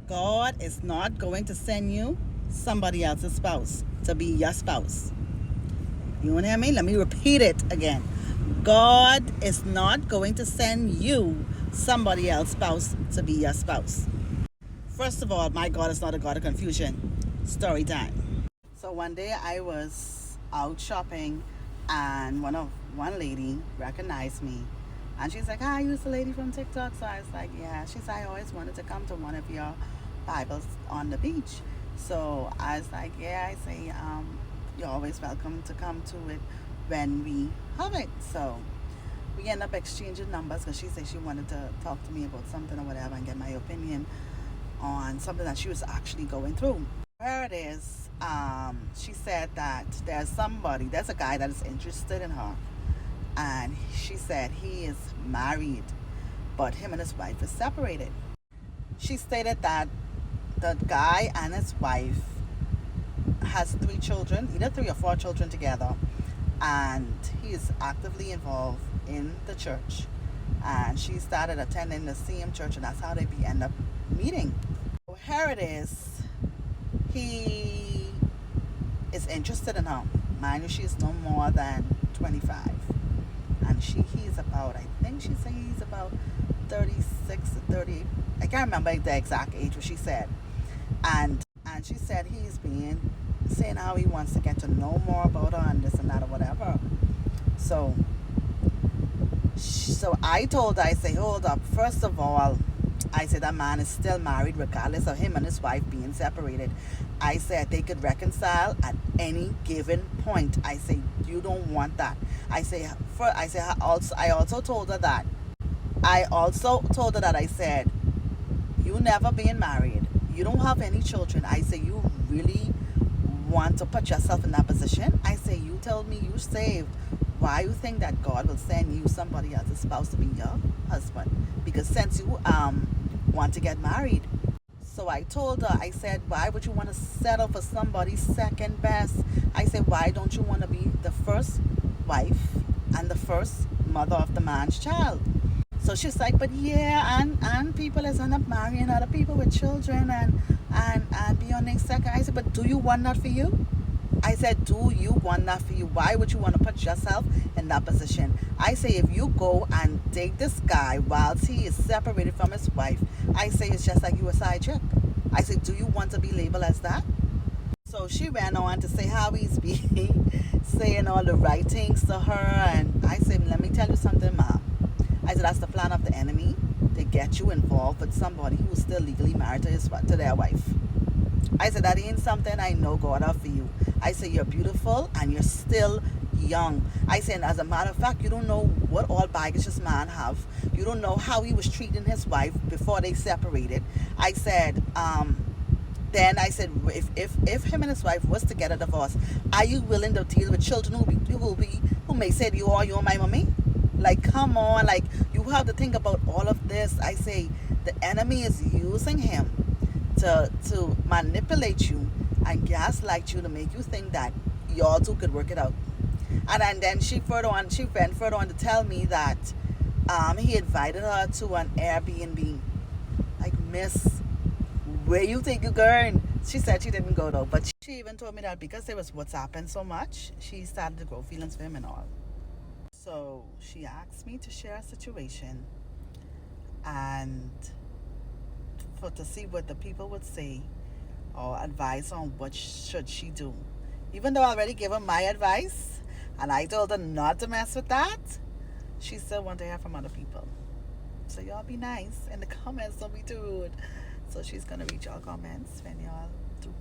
God is not going to send you somebody else's spouse to be your spouse. You want to hear me? Let me repeat it again. God is not going to send you somebody else's spouse to be your spouse. First of all, my God is not a God of confusion. Story time. So one day I was out shopping and one lady recognized me and she's like, "Hi, you the lady from TikTok?" So I was like, "Yeah." She's like, "I always wanted to come to one of your Bibles on the beach." So I was like, "Yeah." I say, "You're always welcome to come to it when we have it." So we end up exchanging numbers because she said she wanted to talk to me about something or whatever and get my opinion on something that she was actually going through. Where it is, she said that there's a guy that is interested in her, and she said he is married, but him and his wife is separated. She stated that the guy and his wife has 3 children, either 3 or 4 children together, and he is actively involved in the church. And she started attending the same church, and that's how they end up meeting. So here it is. He is interested in her. Mind you, she's no more than 25. And he's about, I think she said he's about 36 or 30. I can't remember the exact age, what she said. And she said he's been saying how he wants to get to know more about her and this and that or whatever. So I told her, I say, hold up. First of all, I said that man is still married regardless of him and his wife being separated. I said they could reconcile at any given point. I say you don't want that. I also told her that. I said, you never been married. You don't have any children. I say you really want to put yourself in that position. I say you told me you saved. Why you think that God will send you somebody else's spouse to be your husband? Because since you want to get married. So I told her, I said, why would you want to settle for somebody second best? I said, why don't you want to be the first wife and the first mother of the man's child? So she's like, but yeah, and people is end up marrying other people with children and be on their second. I said, but do you want that for you? I said, do you want that for you? Why would you want to put yourself in that position? I say, if you go and date this guy whilst he is separated from his wife, I say it's just like you a side chick. I say, do you want to be labeled as that? So she ran on to say how he's being saying all the right things to her. And I said, let me tell you something, ma'am. I said, that's the plan of the enemy to get you involved with somebody who's still legally married to their wife. I said, that ain't something I know God of for you. I said, you're beautiful and you're still young. I said, as a matter of fact, you don't know what all baggage this man have. You don't know how he was treating his wife before they separated. I said, then I said, if him and his wife was to get a divorce, are you willing to deal with children who may say to you, oh, you're my mommy? Like, come on, like, you have to think about all of this. I say, the enemy is using him to manipulate you and gaslight you to make you think that y'all two could work it out. And then she went further on to tell me that he invited her to an Airbnb. Like, miss, where you think you're going? She said she didn't go though, but she even told me that because there was WhatsApping so much, she started to grow feelings for him and all. So she asked me to share a situation and to see what the people would say or advice on what should she do. Even though I already gave her my advice and I told her not to mess with that, she still want to hear from other people. So y'all be nice in the comments, don't be too rude. So she's gonna read y'all comments when y'all do